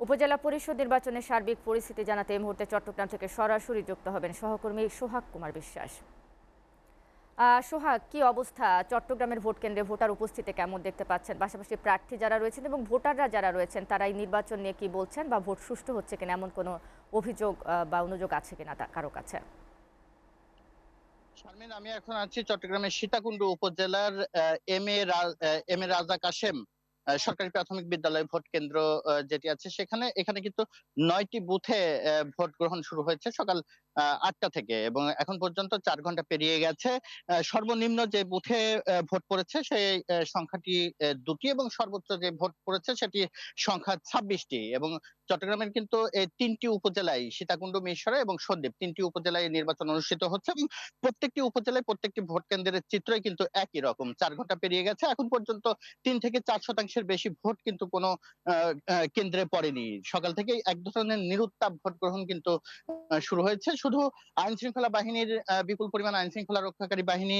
উপজেলা পরিষদ নির্বাচনের সার্বিক পরিস্থিতি জানাতে এই মুহূর্তে চট্টগ্রাম থেকে সরাসরি যুক্ত হবেন সহকর্মী সোহাগ কুমার বিশ্বাস। সোহাগ, কি অবস্থা? চট্টগ্রামের ভোট কেন্দ্রে ভোটার উপস্থিতি কেমন দেখতে পাচ্ছেন? পাশাপাশি প্রার্থী যারা রয়েছেন এবং ভোটাররা যারা রয়েছেন তারা এই নির্বাচন নিয়ে কি বলছেন, বা ভোট সুষ্ঠু হচ্ছে কিনা এমন কোনো অভিযোগ বা অনুযোগ আছে কিনা কারো কাছে? শারমিন, আমি এখন আছি চট্টগ্রামের সীতাকুণ্ড উপজেলার এম এ রাজা কাশেম সরকারি প্রাথমিক বিদ্যালয় ভোট কেন্দ্র যেটি আছে সেখানে। এখানে কিন্তু 9টি বুথে ভোট গ্রহণ শুরু হয়েছে সকাল 8টা থেকে, এবং এখন পর্যন্ত 4 ঘন্টা পেরিয়ে গেছে। সর্বনিম্ন যে বুথে ভোট পড়েছে সেই সংখ্যাটি 2টি, এবং সর্বোচ্চ যে ভোট পড়েছে সেটি সংখ্যা 26টি। এবং চট্টগ্রামের কিন্তু এই 3টি উপজেলায়, সীতাকুণ্ড, মিরসরাই এবং সন্দ্বীপ, 3টি উপজেলায় নির্বাচন অনুষ্ঠিত হচ্ছে। এবং প্রত্যেকটি উপজেলায় প্রত্যেকটি ভোট কেন্দ্রের চিত্রই কিন্তু একই রকম। 4 ঘন্টা পেরিয়ে গেছে, এখন পর্যন্ত 3 থেকে 4 শতাংশের বেশি ভোট কিন্তু কোনো কেন্দ্রে পড়েনি। সকাল থেকেই এক ধরনের নিরুত্তাপ ভোট গ্রহণ কিন্তু শুরু হয়েছে। শুধু আইন শৃঙ্খলা বাহিনীর বিপুল পরিমাণ আইন শৃঙ্খলা রক্ষাকারী বাহিনী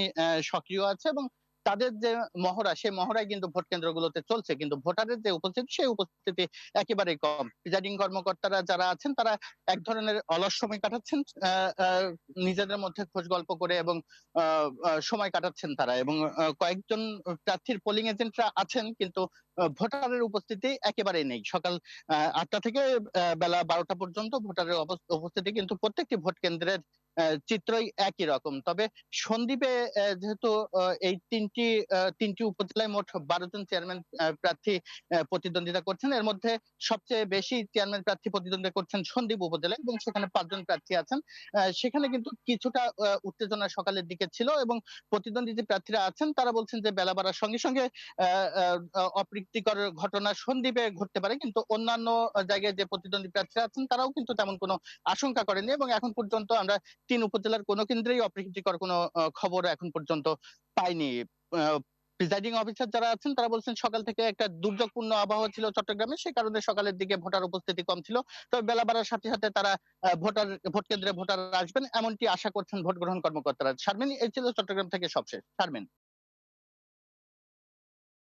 সক্রিয় আছে, এবং তাদের যে মহড়া, সেই মহড়াই কিন্তু ভোট কেন্দ্রগুলোতে চলছে, কিন্তু ভোটারের যে উপস্থিতি, সেই উপস্থিতি একেবারেই কম। প্রিজাইডিং কর্মকর্তারা যারা আছেন তারা এক ধরনের অলস সময় কাটাচ্ছেন, আহ, আহ, নিজেদের মধ্যে খোঁজ গল্প করে, এবং সময় কাটাচ্ছেন তারা। এবং কয়েকজন প্রার্থীর পোলিং এজেন্টরা আছেন, কিন্তু ভোটারের উপস্থিতি একেবারেই নেই। সকাল 8টা থেকে বেলা 12টা পর্যন্ত ভোটারের উপস্থিতি কিন্তু প্রত্যেকটি ভোট কেন্দ্রের চিত্রই একই রকম। তবে সন্দ্বীপে যেহেতু এই তিনটি উপজেলায় মোট 12 জন চেয়ারম্যান প্রার্থী প্রতিদ্বন্দ্বিতা করছেন, এর মধ্যে সবচেয়ে বেশি চেয়ারম্যান প্রার্থী প্রতিদ্বন্দ্বিতা করছেন সন্দ্বীপ উপজেলায়, এবং সেখানে 5 জন প্রার্থী আছেন। সেখানে কিন্তু কিছুটা উত্তেজনা সকালের দিকে ছিল, এবং প্রতিদ্বন্দ্বী যে প্রার্থীরা আছেন তারা বলছেন যে বেলা বাড়ার সঙ্গে সঙ্গে অপ্রীতিকর ঘটনা সন্দ্বীপে ঘটতে পারে, কিন্তু অন্যান্য জায়গায় যে প্রতিদ্বন্দ্বী প্রার্থীরা আছেন তারাও কিন্তু তেমন কোনো আশঙ্কা করেনি। এবং এখন পর্যন্ত আমরা 3 উপজেলার কোনো কেন্দ্রেই অপ্রীতিকর কোনো খবর এখন পর্যন্ত পাইনি। প্রিজাইডিং অফিসার যারা আছেন তারা বলছেন সকাল থেকে একটা দুর্যোগপূর্ণ আবহাওয়া ছিল চট্টগ্রামে, সে কারণে সকালের দিকে ভোটার উপস্থিতি কম ছিল। তবে বেলা বাড়ার সাথে সাথে তারা ভোট কেন্দ্রে ভোটার আসবেন এমনটি আশা করছেন ভোট গ্রহণ কর্মকর্তারা। শারমিন, এই ছিল চট্টগ্রাম থেকে সবশেষ। শারমিন।